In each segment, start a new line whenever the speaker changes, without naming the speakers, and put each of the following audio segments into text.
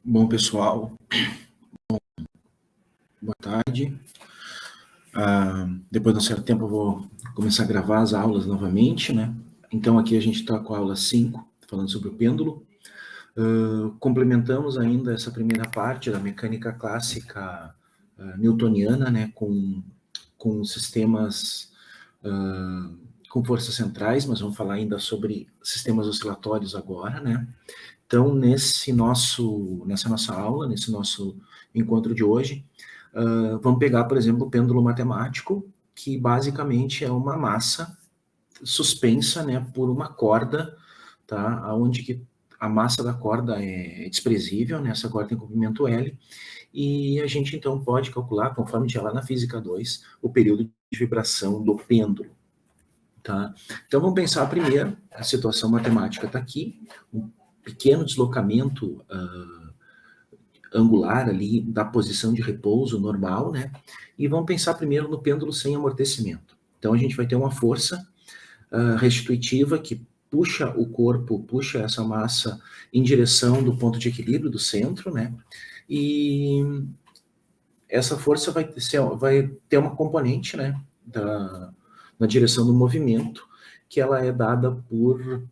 Bom, pessoal, boa tarde. Depois de um certo tempo eu vou começar a gravar as aulas novamente, né? Então aqui a gente está com a aula 5, falando sobre o pêndulo. Complementamos ainda essa primeira parte da mecânica clássica newtoniana, né? Com sistemas com forças centrais, mas vamos falar ainda sobre sistemas oscilatórios agora, né? Então, nessa nossa aula, nesse nosso encontro de hoje, vamos pegar, por exemplo, o pêndulo matemático, que basicamente é uma massa suspensa, né, por uma corda, tá? Onde que a massa da corda é desprezível, né? Essa corda tem comprimento L, e a gente então pode calcular, conforme tinha lá na física 2, o período de vibração do pêndulo. Tá? Então vamos pensar primeiro, a situação matemática está aqui, um pequeno deslocamento angular ali da posição de repouso normal, né? E vamos pensar primeiro no pêndulo sem amortecimento. Então a gente vai ter uma força restitutiva que puxa o corpo, puxa essa massa em direção do ponto de equilíbrio do centro, né? E essa força vai ter uma componente, né, na direção do movimento, que ela é dada por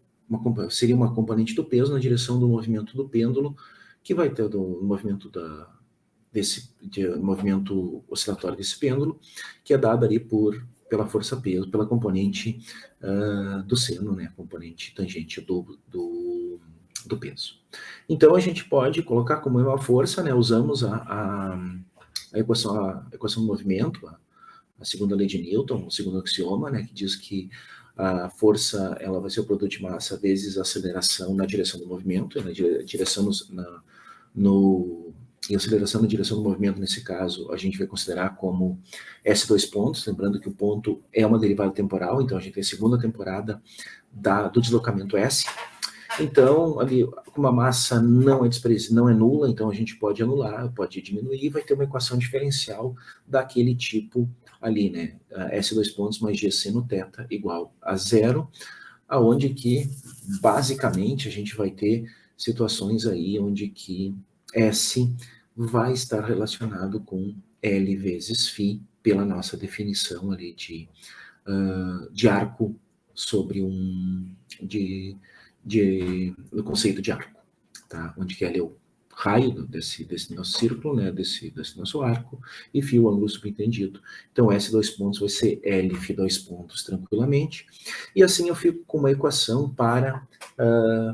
seria uma componente do peso na direção do movimento do pêndulo, que vai ter do movimento movimento oscilatório desse pêndulo, que é dada ali pela força peso, pela componente do seno, né, componente tangente do peso. Então a gente pode colocar como uma força, né, usamos a equação do movimento, a segunda lei de Newton, o segundo axioma, né, que diz que a força ela vai ser o produto de massa vezes a aceleração na direção do movimento, e aceleração na direção do movimento, nesse caso, a gente vai considerar como S2 pontos, lembrando que o ponto é uma derivada temporal, então a gente tem a segunda temporada do deslocamento S. Então, ali, como a massa não é nula, então a gente pode anular, pode diminuir, vai ter uma equação diferencial daquele tipo ali, né? S2 pontos mais G seno θ igual a zero, aonde que, basicamente, a gente vai ter situações aí onde que S vai estar relacionado com L vezes φ, pela nossa definição ali de arco sobre do conceito de arco, tá? Onde que L é o raio desse nosso círculo, né? desse nosso arco, e φ o ângulo subentendido. Então, S2 pontos vai ser L φ2 pontos tranquilamente, e assim eu fico com uma equação para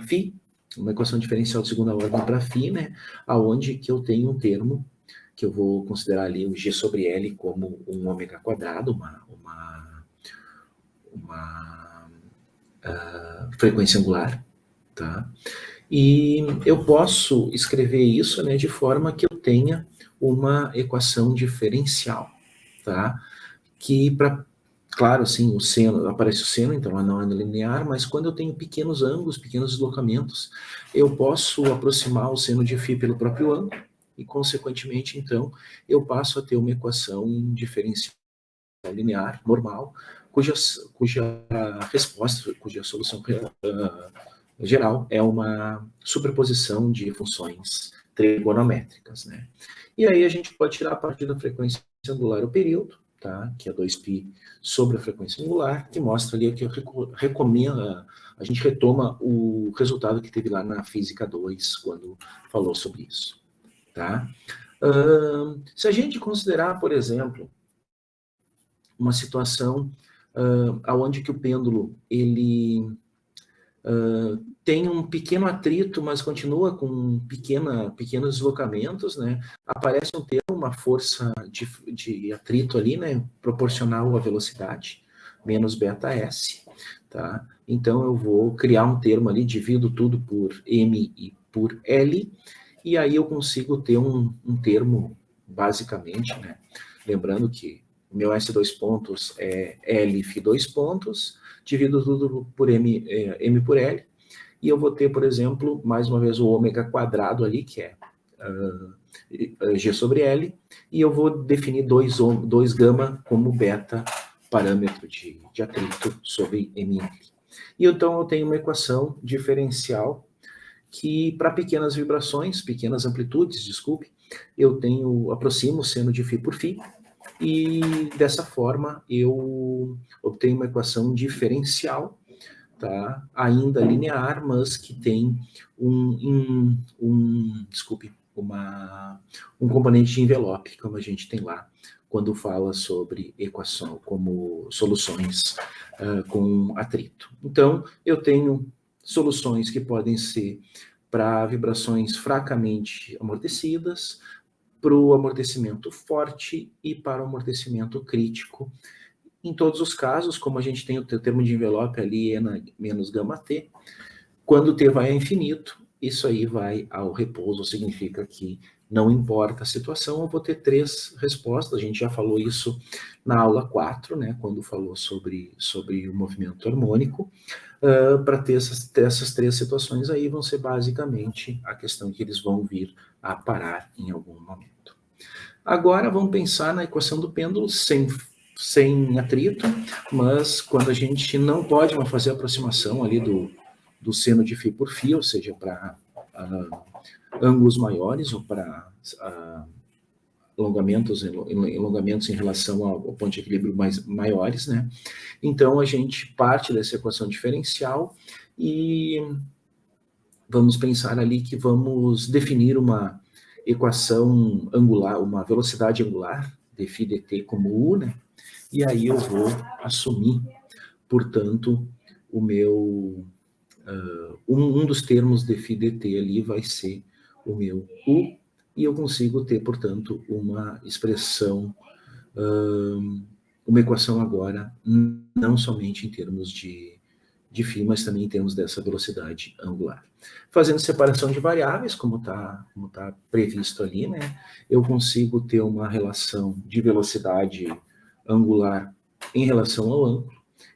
φ, uma equação diferencial de segunda ordem para φ, né? Aonde que eu tenho um termo que eu vou considerar ali o G sobre L como um ômega quadrado, uma frequência angular, tá? E eu posso escrever isso, né, de forma que eu tenha uma equação diferencial, tá? Que, claro, assim, aparece o seno, então ela não é linear, mas quando eu tenho pequenos ângulos, pequenos deslocamentos, eu posso aproximar o seno de φ pelo próprio ângulo, e, consequentemente, então, eu passo a ter uma equação diferencial linear, normal, cuja resposta, cuja solução geral é uma superposição de funções trigonométricas, né? E aí a gente pode tirar a partir da frequência angular o período, tá? Que é 2π sobre a frequência angular, que mostra ali que eu recomendo, a gente retoma o resultado que teve lá na física 2, quando falou sobre isso, tá? Se a gente considerar, por exemplo, uma situação onde que o pêndulo ele tem um pequeno atrito, mas continua com pequenos deslocamentos, né? Aparece um termo, uma força de atrito ali, né? Proporcional à velocidade, menos βs, tá? Então eu vou criar um termo ali, divido tudo por m e por l, e aí eu consigo ter um termo, basicamente, né? Lembrando que o meu S2 pontos é L φ2 pontos, divido tudo por M por L, e eu vou ter, por exemplo, mais uma vez o ômega quadrado ali, que é G sobre L, e eu vou definir 2 gama como beta, parâmetro de atrito sobre ML. E então eu tenho uma equação diferencial que para pequenas vibrações, pequenas amplitudes, desculpe, eu aproximo o seno de φ por φ, e dessa forma eu obtenho uma equação diferencial, tá? Ainda linear, mas que tem um componente de envelope, como a gente tem lá, quando fala sobre equação, como soluções com atrito. Então, eu tenho soluções que podem ser para vibrações fracamente amortecidas, para o amortecimento forte e para o amortecimento crítico. Em todos os casos, como a gente tem o termo de envelope ali, N menos gama T, quando T vai a infinito, isso aí vai ao repouso, significa que não importa a situação, eu vou ter 3 respostas. A gente já falou isso na aula 4, né, quando falou sobre o movimento harmônico. Para ter essas 3 situações aí, vão ser basicamente a questão que eles vão vir a parar em algum momento. Agora, vamos pensar na equação do pêndulo sem atrito, mas quando a gente não pode fazer a aproximação ali do seno de φ por φ, ou seja, para ângulos maiores ou para alongamentos em relação ao ponto de equilíbrio maiores, né? Então, a gente parte dessa equação diferencial e vamos pensar ali que vamos definir uma equação angular, uma velocidade angular de φ dt como U, né? E aí eu vou assumir, portanto, o meu um dos termos de φ dt ali vai ser o meu U, e eu consigo ter, portanto, uma expressão, uma equação agora, não somente em termos de φ, mas também em termos dessa velocidade angular. Fazendo separação de variáveis, como tá previsto ali, né, eu consigo ter uma relação de velocidade angular em relação ao ângulo,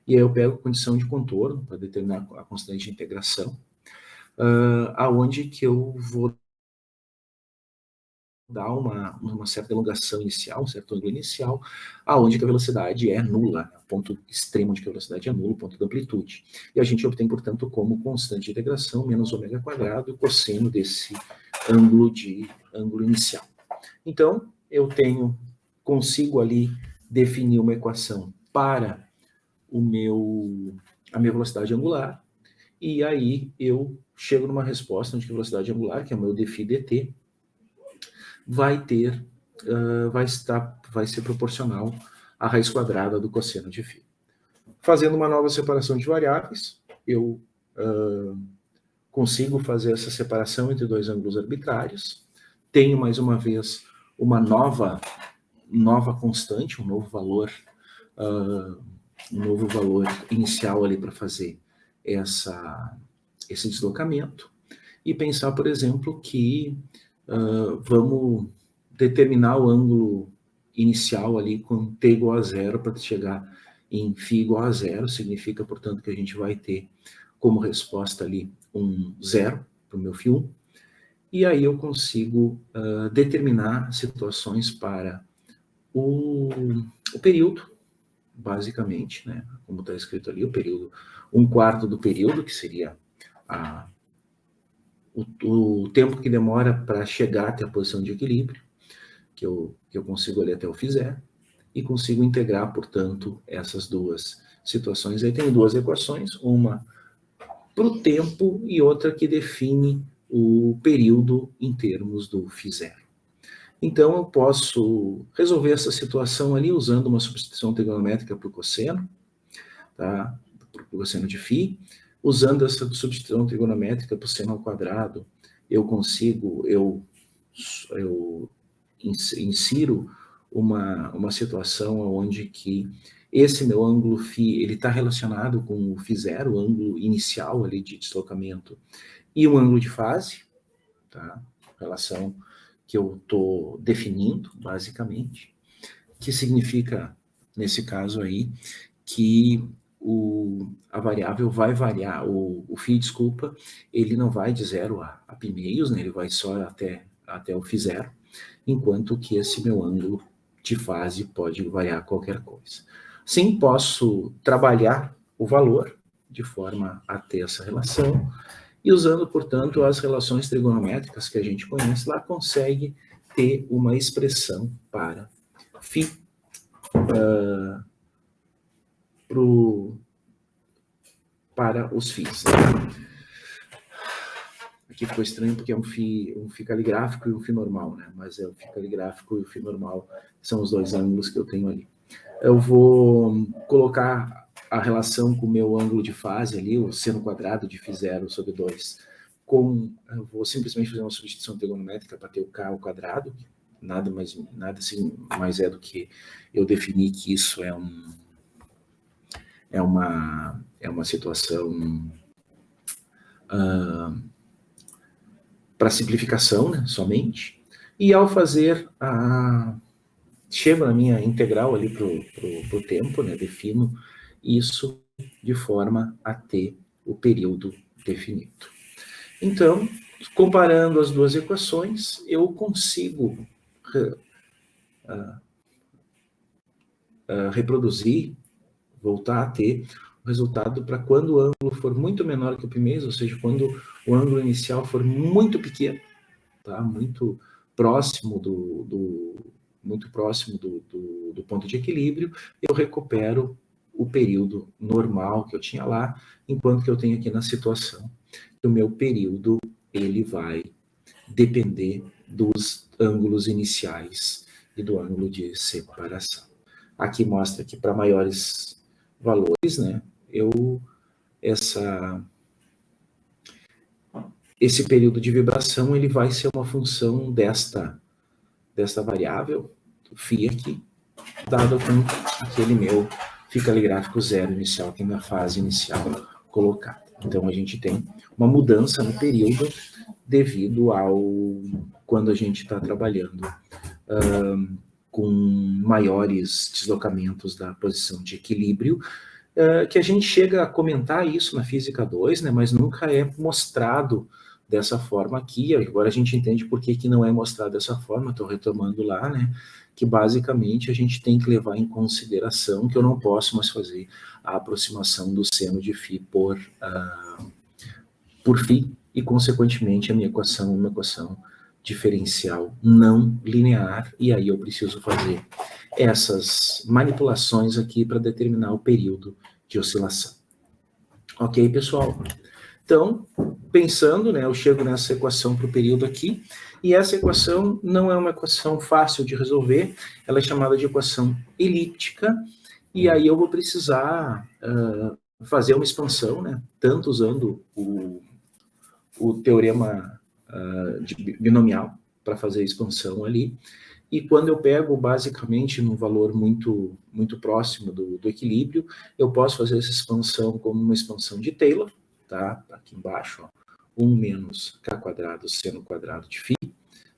e aí eu pego a condição de contorno para determinar a constante de integração, aonde que eu vou dar uma certa elongação inicial, um certo ângulo inicial, aonde que a velocidade é nula, o ponto extremo onde que a velocidade é nula, o ponto da amplitude. E a gente obtém, portanto, como constante de integração menos ômega quadrado, o cosseno desse ângulo inicial. Então, eu consigo ali definir uma equação para a minha velocidade angular, e aí eu chego numa resposta onde a velocidade angular, que é o meu dφ dt, vai ser proporcional à raiz quadrada do cosseno de φ. Fazendo uma nova separação de variáveis, eu consigo fazer essa separação entre 2 ângulos arbitrários, tenho mais uma vez uma nova constante, um novo valor inicial ali para fazer esse deslocamento, e pensar, por exemplo, que vamos determinar o ângulo inicial ali com t igual a 0 para chegar em φ igual a 0, significa, portanto, que a gente vai ter como resposta ali um 0 para o meu φ1, e aí eu consigo determinar situações para o período, basicamente, né, como está escrito ali, o período, 1/4 do período, que seria o tempo que demora para chegar até a posição de equilíbrio, que eu consigo ali até o φ0, e consigo integrar, portanto, essas 2 situações. Aí tem 2 equações, uma para o tempo e outra que define o período em termos do φ0. Então, eu posso resolver essa situação ali usando uma substituição trigonométrica para o cosseno, tá? Para o cosseno de φ. Usando essa substituição trigonométrica para o seno ao quadrado, eu insiro uma situação onde que esse meu ângulo φ, ele está relacionado com o φ0, o ângulo inicial ali de deslocamento, e um ângulo de fase, tá? Relação que eu estou definindo, basicamente, que significa, nesse caso aí, que a variável vai variar, o φ, desculpa, ele não vai de 0 a π-meios, né? Ele vai só até o φ0, enquanto que esse meu ângulo de fase pode variar qualquer coisa. Sim, posso trabalhar o valor de forma a ter essa relação, e usando, portanto, as relações trigonométricas que a gente conhece lá, consegue ter uma expressão para φ para os φs. Aqui ficou estranho porque é um φ caligráfico e um φ normal, né? Mas é o φ caligráfico e o φ normal são os dois ângulos que eu tenho ali. Eu vou colocar a relação com o meu ângulo de fase ali, o seno quadrado de φ0 sobre 2, eu vou simplesmente fazer uma substituição trigonométrica para ter o k ao quadrado, nada assim mais é do que eu definir que isso é uma situação para simplificação, né, somente, e ao fazer chego na minha integral ali pro tempo, né, defino isso de forma a ter o período definido. Então, comparando as duas equações, eu consigo reproduzir, voltar a ter o resultado para quando o ângulo for muito menor que o primeiro, ou seja, quando o ângulo inicial for muito pequeno, tá? Muito próximo do ponto de equilíbrio, eu recupero o período normal que eu tinha lá, enquanto que eu tenho aqui na situação que o meu período ele vai depender dos ângulos iniciais e do ângulo de separação. Aqui mostra que para maiores valores, né, esse período de vibração ele vai ser uma função desta variável, do φ aqui, dado com aquele meu φ caligráfico zero inicial, que é a minha fase inicial colocada. Então, a gente tem uma mudança no período devido quando a gente está trabalhando com maiores deslocamentos da posição de equilíbrio, que a gente chega a comentar isso na Física 2, né, mas nunca é mostrado dessa forma aqui. Agora a gente entende por que não é mostrado dessa forma, estou retomando lá, né, que basicamente a gente tem que levar em consideração que eu não posso mais fazer a aproximação do seno de φ por φ, e consequentemente a minha equação é uma equação diferencial não linear, e aí eu preciso fazer essas manipulações aqui para determinar o período de oscilação. Ok, pessoal? Então, pensando, né, eu chego nessa equação para o período aqui, e essa equação não é uma equação fácil de resolver, ela é chamada de equação elíptica, e aí eu vou precisar fazer uma expansão, né, tanto usando o teorema de binomial para fazer a expansão ali, e quando eu pego basicamente num valor muito, muito próximo do equilíbrio, eu posso fazer essa expansão como uma expansão de Taylor, tá? Aqui embaixo, ó, 1 menos k quadrado seno quadrado de φ,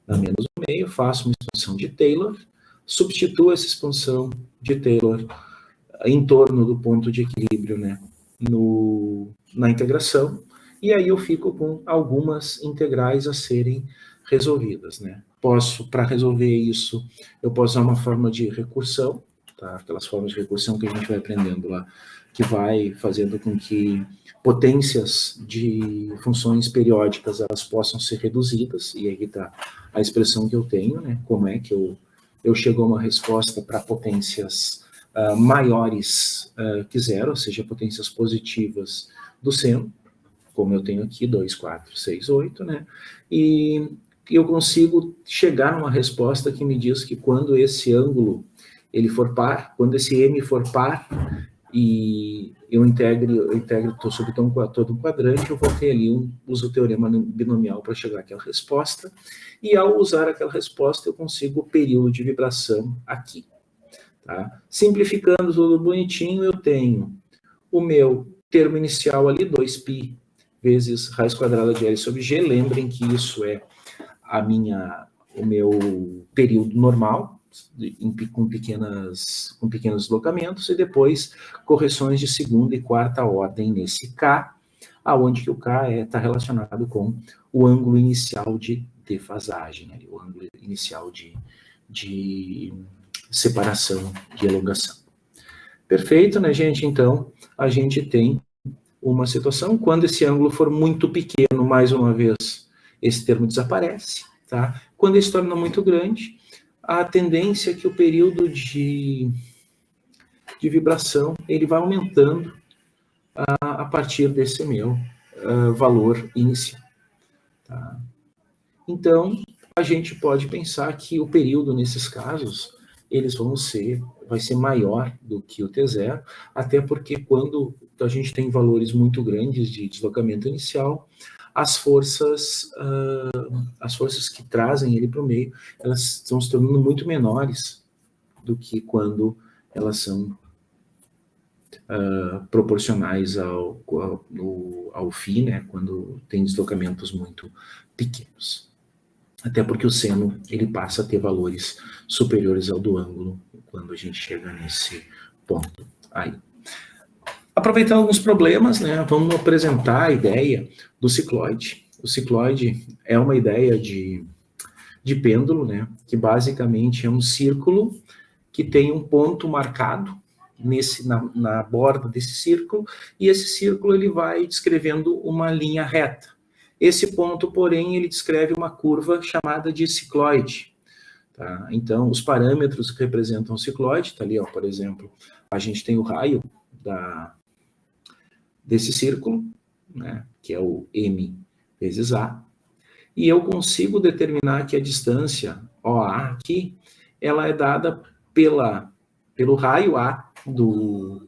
dá menos 1 meio, faço uma expansão de Taylor, substituo essa expansão de Taylor em torno do ponto de equilíbrio, né, na integração, e aí eu fico com algumas integrais a serem resolvidas, né. Para resolver isso, eu posso usar uma forma de recursão, tá? Aquelas formas de recursão que a gente vai aprendendo lá, que vai fazendo com que potências de funções periódicas elas possam ser reduzidas, e aí está a expressão que eu tenho, né? Como é que eu chego a uma resposta para potências maiores que zero, ou seja, potências positivas do seno, como eu tenho aqui, 2, 4, 6, 8, né? E eu consigo chegar a uma resposta que me diz que quando esse ângulo ele for par, quando esse m for par, e eu integro sobre todo um quadrante, eu vou ter ali uso o teorema binomial para chegar àquela resposta, e ao usar aquela resposta eu consigo o período de vibração aqui. Tá? Simplificando tudo bonitinho, eu tenho o meu termo inicial ali, 2π vezes raiz quadrada de L sobre G. Lembrem que isso é o meu período normal, com pequenos deslocamentos, e depois correções de segunda e quarta ordem nesse K, aonde que o K está relacionado com o ângulo inicial de defasagem, ali, o ângulo inicial de separação, de elongação. Perfeito, né, gente? Então, a gente tem uma situação. Quando esse ângulo for muito pequeno, mais uma vez, esse termo desaparece, tá? Quando ele se torna muito grande, a tendência é que o período de vibração, ele vai aumentando a partir desse meu valor inicial, tá? Então, a gente pode pensar que o período, nesses casos, vai ser maior do que o T0, até porque quando a gente tem valores muito grandes de deslocamento inicial, as forças que trazem ele para o meio, elas estão se tornando muito menores do que quando elas são proporcionais ao φ, né, quando tem deslocamentos muito pequenos. Até porque o seno, ele passa a ter valores superiores ao do ângulo quando a gente chega nesse ponto aí. Aproveitando alguns problemas, né, vamos apresentar a ideia do cicloide. O cicloide é uma ideia de pêndulo, né, que basicamente é um círculo que tem um ponto marcado na borda desse círculo, e esse círculo ele vai descrevendo uma linha reta. Esse ponto, porém, ele descreve uma curva chamada de cicloide. Tá? Então, os parâmetros que representam o cicloide, tá ali, ó, por exemplo, a gente tem o raio desse círculo, né, que é o m vezes a, e eu consigo determinar que a distância OA aqui, ela é dada pelo raio A do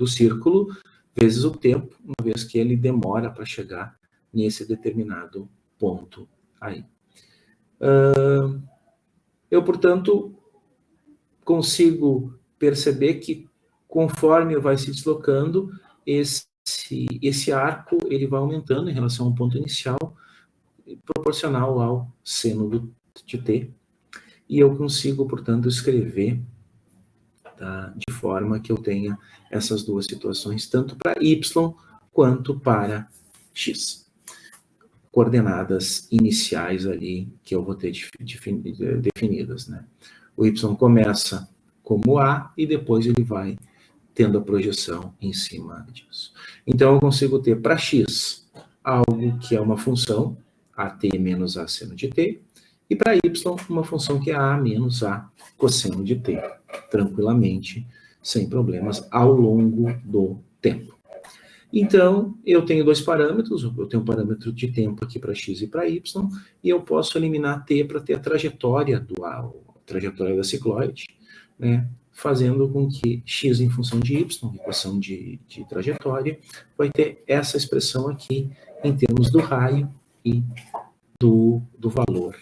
círculo, vezes o tempo, uma vez que ele demora para chegar nesse determinado ponto aí. Eu, portanto, consigo perceber que conforme vai se deslocando, esse arco ele vai aumentando em relação ao ponto inicial, proporcional ao seno de t, e eu consigo, portanto, escrever, tá, de forma que eu tenha essas duas situações, tanto para y quanto para x. Coordenadas iniciais ali que eu vou ter definidas, né? O y começa como A e depois ele vai tendo a projeção em cima disso. Então, eu consigo ter para x algo que é uma função, at menos a seno de t, e para y, uma função que é a menos a cosseno de t, tranquilamente, sem problemas, ao longo do tempo. Então, eu tenho dois parâmetros, eu tenho um parâmetro de tempo aqui para x e para y, e eu posso eliminar t para ter a trajetória a trajetória da cicloide, né, fazendo com que x em função de y, equação de trajetória, vai ter essa expressão aqui em termos do raio e do valor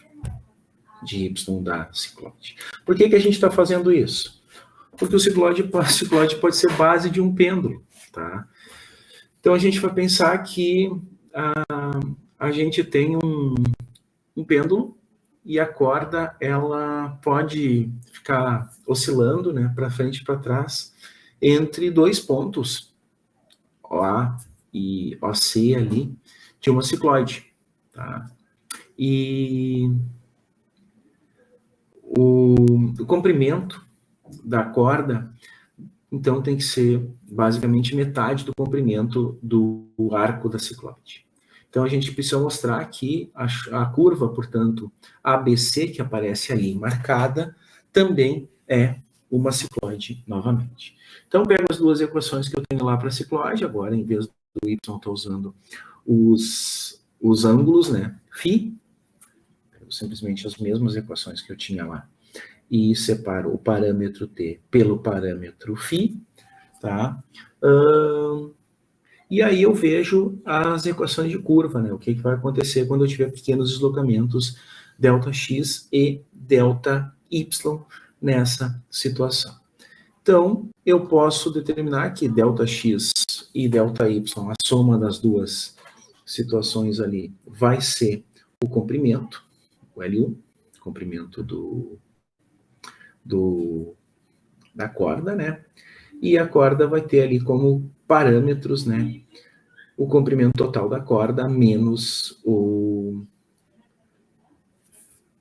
de y da cicloide. Por que a gente está fazendo isso? Porque o cicloide pode ser base de um pêndulo, tá? Então, a gente vai pensar que a gente tem um pêndulo e a corda ela pode ficar oscilando, né, para frente e para trás entre dois pontos, OA e OC ali, de uma cicloide. Tá? E o comprimento da corda, então, tem que ser basicamente metade do comprimento do arco da cicloide. Então, a gente precisa mostrar que a curva, portanto, ABC, que aparece ali marcada, também é uma cicloide novamente. Então, pego as duas equações que eu tenho lá para a cicloide, agora, em vez do y, estou usando os ângulos, né, φ, pego simplesmente as mesmas equações que eu tinha lá, e separo o parâmetro t pelo parâmetro φ, tá? E aí eu vejo as equações de curva, né? O que vai acontecer quando eu tiver pequenos deslocamentos ΔX e ΔY nessa situação. Então, eu posso determinar que ΔX e ΔY, a soma das duas situações ali, vai ser o comprimento, o L1, comprimento da corda, né? E a corda vai ter ali como parâmetros, né, o comprimento total da corda menos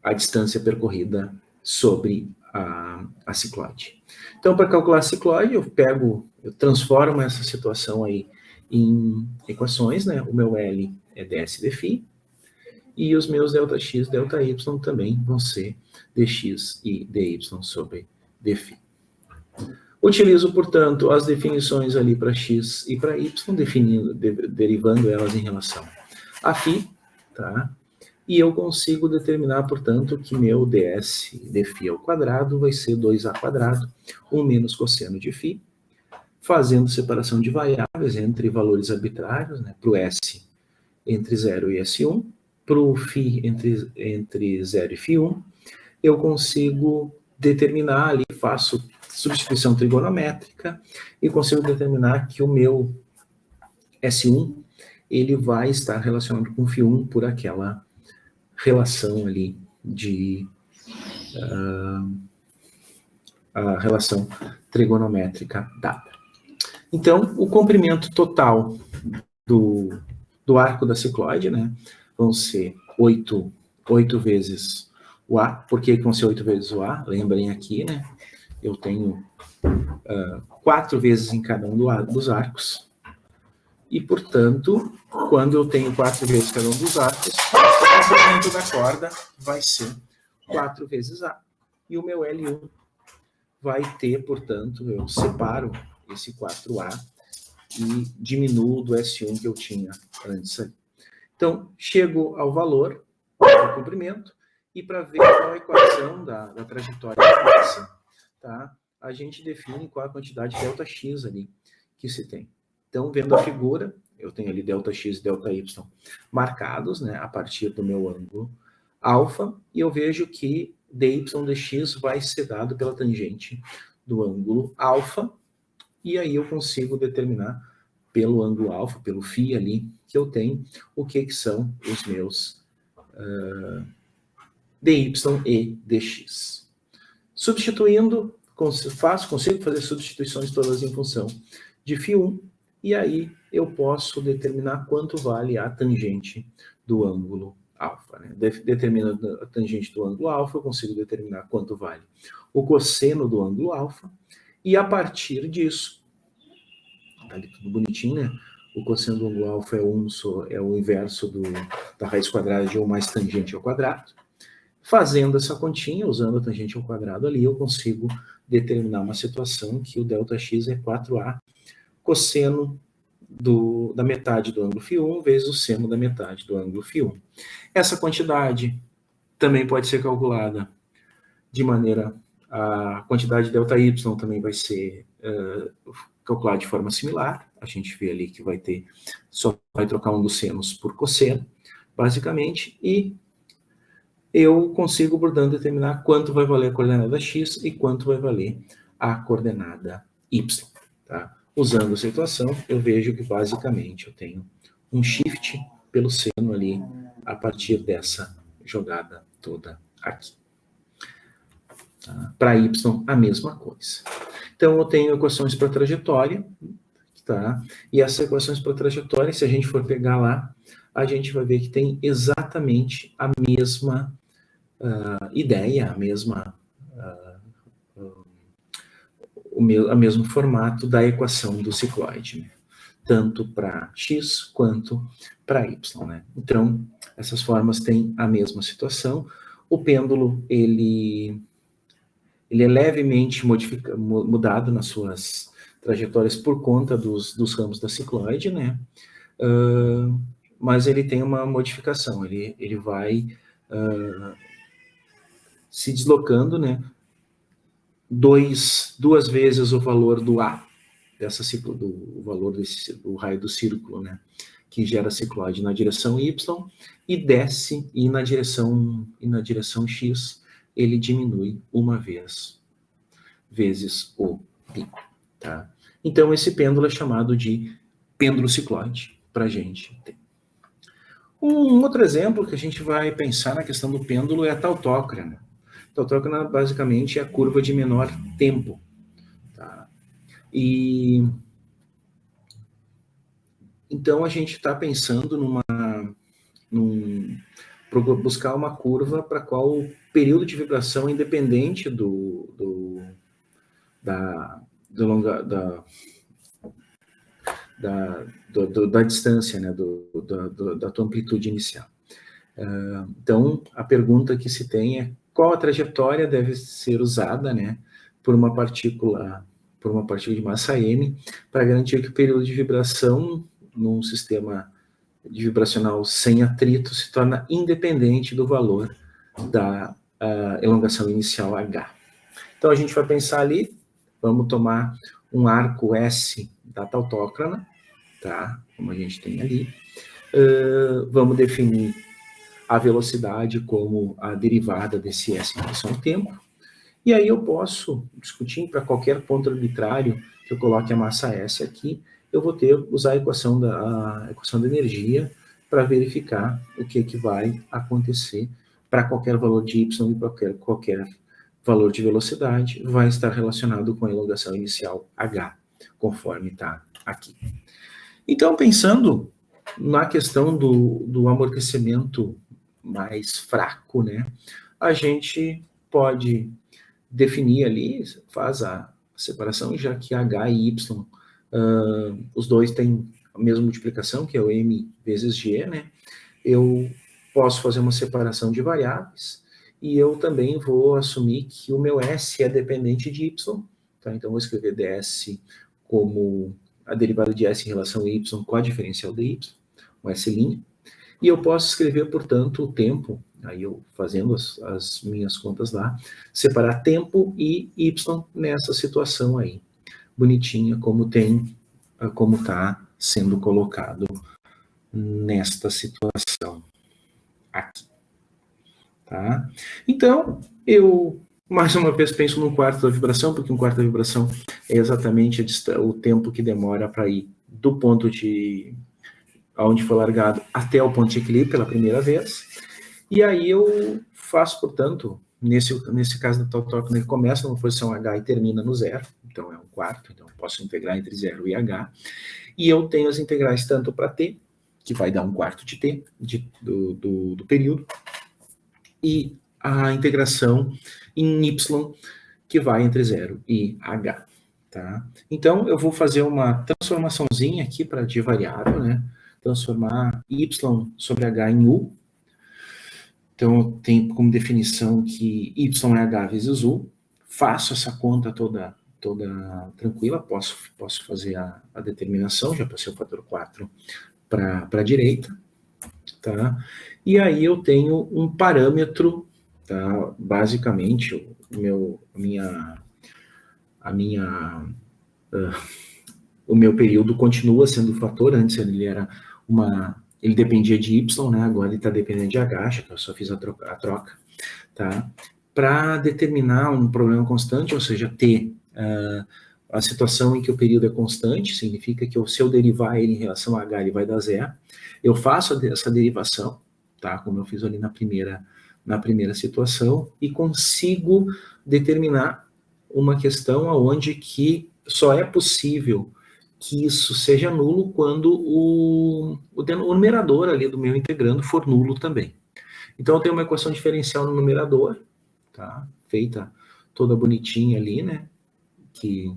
a distância percorrida sobre a cicloide. Então, para calcular a cicloide, eu transformo essa situação aí em equações, né? O meu L é ds dφ, e os meus ΔX, ΔY também vão ser dx e dy sobre dφ. Utilizo, portanto, as definições ali para x e para y, derivando elas em relação a φ, tá? E eu consigo determinar, portanto, que meu ds dφ ao quadrado vai ser 2a quadrado, 1 menos cosseno de φ, fazendo separação de variáveis entre valores arbitrários, né, para o s entre 0 e S1, para o φ entre 0 e φ1, eu consigo determinar ali, faço substituição trigonométrica e consigo determinar que o meu S1 ele vai estar relacionado com φ1 por aquela relação ali de a relação trigonométrica dada. Então, o comprimento total do arco da cicloide, né, vão ser 8 vezes o A. Por que vão ser 8 vezes o A? Lembrem aqui, né, eu tenho 4 vezes em cada um dos arcos, e, portanto, quando eu tenho 4 vezes cada um dos arcos, o comprimento da corda vai ser 4 vezes A. E o meu L1 vai ter, portanto, eu separo esse 4A e diminuo do S1 que eu tinha antes ali. Então, chego ao valor do comprimento, e para ver qual a equação da trajetória da massa, tá? A gente define qual a quantidade de ΔX ali que se tem. Então, vendo a figura, eu tenho ali ΔX e ΔY marcados, né, a partir do meu ângulo alfa, e eu vejo que dy dx vai ser dado pela tangente do ângulo alfa, e aí eu consigo determinar pelo ângulo alfa, pelo φ ali, que eu tenho, o que são os meus dy e dx. Substituindo, consigo fazer substituições todas em função de φ1, e aí eu posso determinar quanto vale a tangente do ângulo alfa. Né? Determinando a tangente do ângulo alfa, eu consigo determinar quanto vale o cosseno do ângulo alfa, e a partir disso, tá ali tudo bonitinho, né? O cosseno do ângulo alfa é o inverso da raiz quadrada de 1 mais tangente ao quadrado. Fazendo essa continha, usando a tangente ao quadrado ali, eu consigo determinar uma situação que o ΔX é 4A cosseno da metade do ângulo φ1 vezes o seno da metade do ângulo φ1. Essa quantidade também pode ser calculada de maneira... A quantidade de ΔY também vai ser calculada de forma similar. A gente vê ali que só vai trocar um dos senos por cosseno, basicamente, e eu consigo, portanto, determinar quanto vai valer a coordenada x e quanto vai valer a coordenada y. Tá? Usando essa equação, eu vejo que, basicamente, eu tenho um shift pelo seno ali, a partir dessa jogada toda aqui. Tá? Para y, a mesma coisa. Então, eu tenho equações para trajetória, tá? E essas equações para trajetória, se a gente for pegar lá, a gente vai ver que tem exatamente a mesma ideia, o mesmo formato da equação do cicloide, né? Tanto para x quanto para y. Né? Então, essas formas têm a mesma situação. O pêndulo, ele é levemente mudado nas suas trajetórias por conta dos ramos da cicloide, né? Mas ele tem uma modificação, ele vai se deslocando, né? Duas vezes o valor do A, o valor do raio do círculo, né? Que gera a cicloide na direção Y, e desce, e na direção X, ele diminui uma vez, vezes o pico, tá? Então, esse pêndulo é chamado de pêndulo cicloide, para a gente ter. Um outro exemplo que a gente vai pensar na questão do pêndulo é a tautócrona. A tautócrona, basicamente, é a curva de menor tempo, tá? E então a gente está pensando buscar uma curva para qual o período de vibração é independente da distância, né, da tua amplitude inicial. Então, a pergunta que se tem é qual a trajetória deve ser usada, né, por uma partícula de massa m, para garantir que o período de vibração num sistema vibracional sem atrito se torna independente do valor da elongação inicial h. Então, a gente vai pensar ali, vamos tomar um arco S da tautócrona, tá? Como a gente tem ali. Vamos definir a velocidade como a derivada desse S em relação ao tempo. E aí eu posso discutir para qualquer ponto arbitrário que eu coloque a massa S aqui, eu vou usar a equação da energia para verificar o que vai acontecer para qualquer valor de y e para qualquer valor de velocidade, vai estar relacionado com a elongação inicial h, conforme está aqui. Então, pensando na questão do amortecimento mais fraco, né, a gente pode definir ali, faz a separação, já que h e y, os dois têm a mesma multiplicação, que é o m vezes g, né? Eu posso fazer uma separação de variáveis, e eu também vou assumir que o meu S é dependente de y, tá? Então, vou escrever ds como a derivada de S em relação a y com a diferencial de y, um S', e eu posso escrever, portanto, o tempo, aí eu fazendo as minhas contas lá, separar tempo e y nessa situação aí, bonitinha, como está sendo colocado nesta situação aqui. Tá? Então, eu, mais uma vez, penso num quarto da vibração, porque um quarto da vibração é exatamente o tempo que demora para ir do ponto de onde foi largado até o ponto de equilíbrio pela primeira vez. E aí eu faço, portanto, nesse caso da tautócrona, ele começa numa posição H e termina no zero, então é um quarto, então eu posso integrar entre 0 e H. E eu tenho as integrais tanto para T, que vai dar um quarto de T, do período, e a integração em Y, que vai entre 0 e H. Tá? Então, eu vou fazer uma transformaçãozinha aqui de variável, né? Transformar Y sobre H em U. Então, tem como definição que Y é H vezes U. Faço essa conta toda tranquila, posso fazer a determinação, já passei o fator 4 para a direita. Tá? E aí eu tenho um parâmetro, tá? Basicamente, o meu período continua sendo o fator, antes ele dependia de y, né? Agora ele está dependendo de h, que eu só fiz a troca, tá? Para determinar um problema constante, ou seja, t, a situação em que o período é constante, significa que se eu derivar ele em relação a h, ele vai dar zero. Eu faço essa derivação, tá? Como eu fiz ali na primeira situação, e consigo determinar uma questão onde que só é possível que isso seja nulo quando o numerador ali do meu integrando for nulo também. Então, eu tenho uma equação diferencial no numerador, tá? Feita toda bonitinha ali, né? Que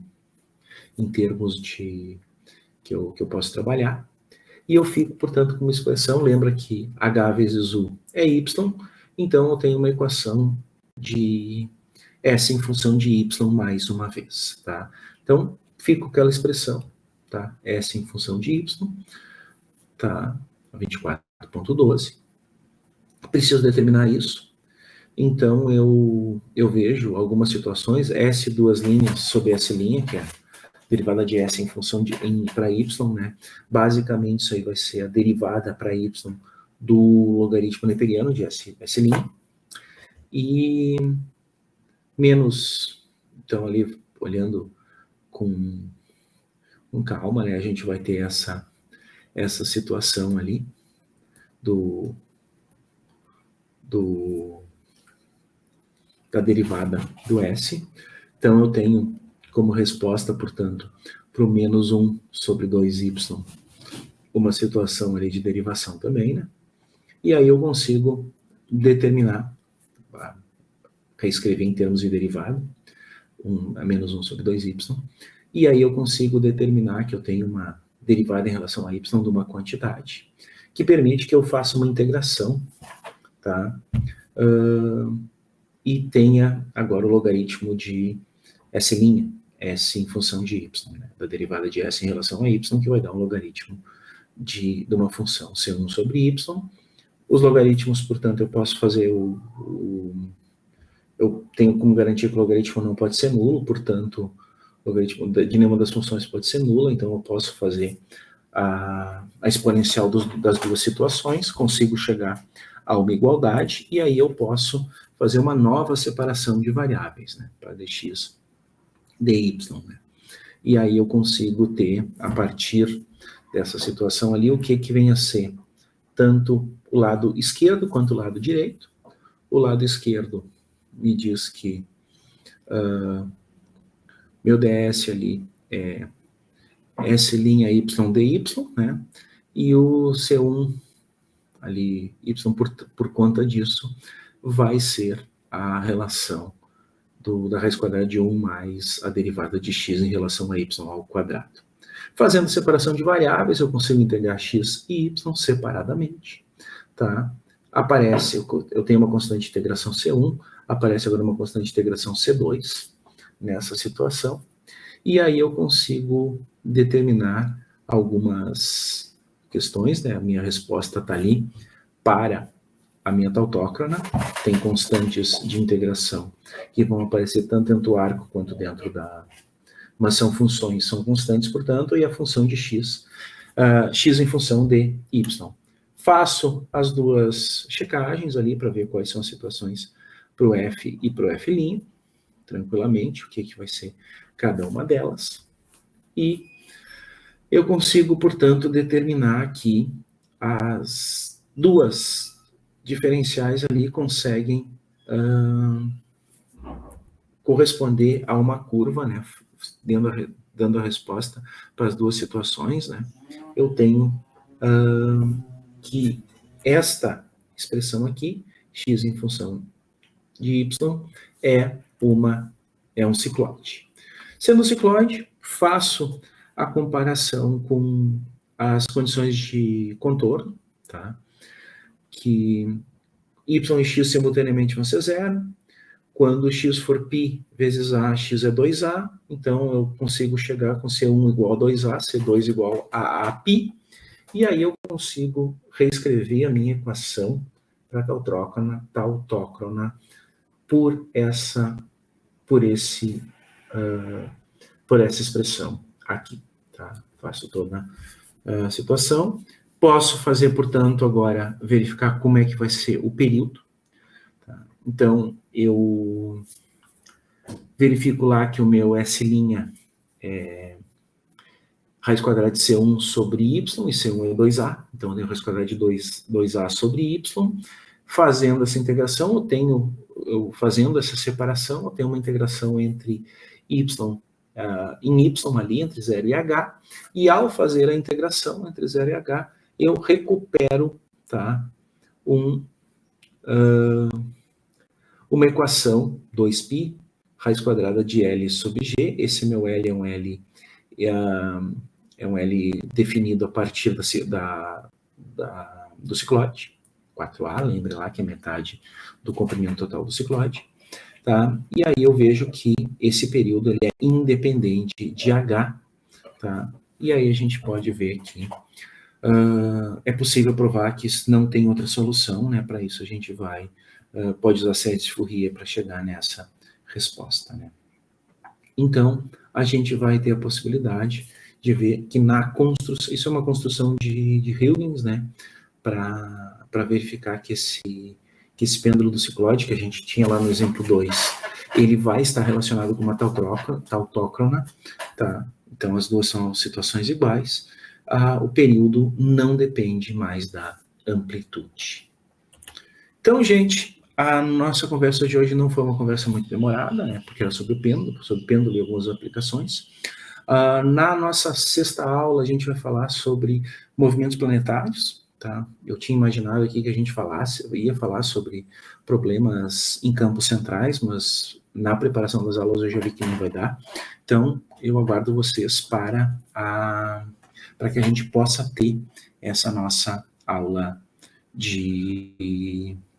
em termos que eu posso trabalhar. E eu fico, portanto, com uma expressão, lembra que h vezes u é y, então eu tenho uma equação de S em função de y mais uma vez, tá? Então, fico com aquela expressão, tá? S em função de y, tá? 24.12. Preciso determinar isso. Então, eu vejo algumas situações, S duas linhas sobre S', que é derivada de S em função de para y, né? Basicamente, isso aí vai ser a derivada para y do logaritmo neperiano de S'. E menos, então ali, olhando com calma, né? A gente vai ter essa situação ali da derivada do S. Então, eu tenho como resposta, portanto, para o menos 1 sobre 2y, uma situação ali de derivação também, né? E aí eu consigo determinar, reescrever em termos de derivada, menos 1 sobre 2y, e aí eu consigo determinar que eu tenho uma derivada em relação a y de uma quantidade, que permite que eu faça uma integração, tá? E tenha agora o logaritmo de S', S em função de y, né? Da derivada de S em relação a y, que vai dar um logaritmo de uma função C1 sobre y. Os logaritmos, portanto, eu posso fazer eu tenho como garantia que o logaritmo não pode ser nulo, portanto, o logaritmo de nenhuma das funções pode ser nula, então eu posso fazer a exponencial das duas situações, consigo chegar a uma igualdade, e aí eu posso fazer uma nova separação de variáveis, né, para dx, dy, né? E aí eu consigo ter, a partir dessa situação ali, o que vem a ser tanto o lado esquerdo quanto o lado direito. O lado esquerdo me diz que meu ds ali é S'y dy, né? E o C1 ali, y por conta disso, vai ser a relação da raiz quadrada de 1 mais a derivada de x em relação a y ao quadrado. Fazendo separação de variáveis, eu consigo integrar x e y separadamente, tá? Aparece, eu tenho uma constante de integração C1, aparece agora uma constante de integração C2 nessa situação, e aí eu consigo determinar algumas questões, né? A minha resposta está ali para a minha tautócrona, tem constantes de integração que vão aparecer tanto dentro do arco quanto dentro da... Mas são funções, são constantes, portanto, e a função de x, x em função de y. Faço as duas checagens ali para ver quais são as situações para o f e para o f', tranquilamente, o que vai ser cada uma delas. E eu consigo, portanto, determinar que as duas diferenciais ali conseguem corresponder a uma curva, né, dando a resposta para as duas situações, né. Eu tenho que esta expressão aqui, x em função de y, é um cicloide. Sendo um cicloide, faço a comparação com as condições de contorno, tá? Que y e x simultaneamente vão ser zero. Quando x for π vezes a, x é 2a, então eu consigo chegar com C1 igual a 2a, C2 igual a π, e aí eu consigo reescrever a minha equação para tautócrona por essa expressão aqui, tá? Faço toda a situação. Posso fazer, portanto, agora verificar como é que vai ser o período. Tá? Então, eu verifico lá que o meu S' é raiz quadrada de C1 sobre Y, e C1 é 2A, então eu tenho raiz quadrada de 2A sobre Y. Fazendo essa integração, fazendo essa separação, eu tenho uma integração entre Y em Y ali, entre 0 e H, e ao fazer a integração entre 0 e H, eu recupero, tá, uma equação 2π, raiz quadrada de L sobre G. Esse meu L é um L definido a partir do cicloide, 4A, lembre lá que é metade do comprimento total do cicloide. Tá? E aí eu vejo que esse período ele é independente de H, tá? E aí a gente pode ver que é possível provar que não tem outra solução, né? Para isso a gente pode usar séries de Fourier para chegar nessa resposta, né? Então, a gente vai ter a possibilidade de ver que na construção, isso é uma construção de Huygens, né? Para verificar que esse pêndulo do cicloide, que a gente tinha lá no exemplo 2, ele vai estar relacionado com uma tautócrona, tá? Então, as duas são situações iguais. O período não depende mais da amplitude. Então, gente, a nossa conversa de hoje não foi uma conversa muito demorada, né? Porque era sobre o pêndulo e algumas aplicações. Na nossa sexta aula, a gente vai falar sobre movimentos planetários. Tá? Eu tinha imaginado aqui que a gente ia falar sobre problemas em campos centrais, mas na preparação das aulas eu já vi que não vai dar. Então, eu aguardo vocês para para que a gente possa ter essa nossa aula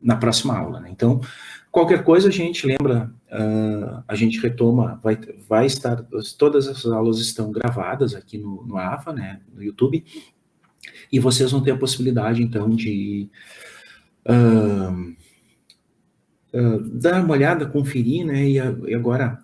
na próxima aula, né? Então, qualquer coisa a gente lembra, a gente retoma, vai estar, todas essas aulas estão gravadas aqui no AVA, né, no YouTube, e vocês vão ter a possibilidade, então, de dar uma olhada, conferir, né, e agora,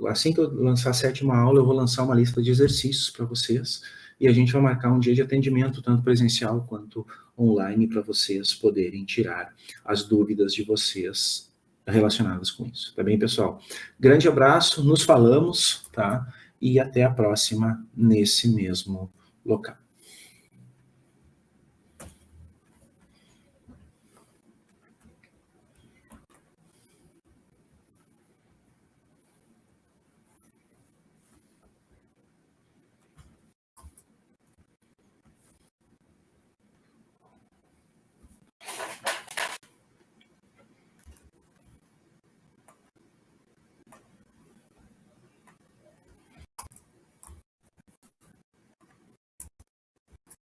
assim que eu lançar a 7ª aula, eu vou lançar uma lista de exercícios para vocês, e a gente vai marcar um dia de atendimento, tanto presencial quanto online, para vocês poderem tirar as dúvidas de vocês relacionadas com isso. Tá bem, pessoal? Grande abraço, nos falamos, tá? E até a próxima nesse mesmo local.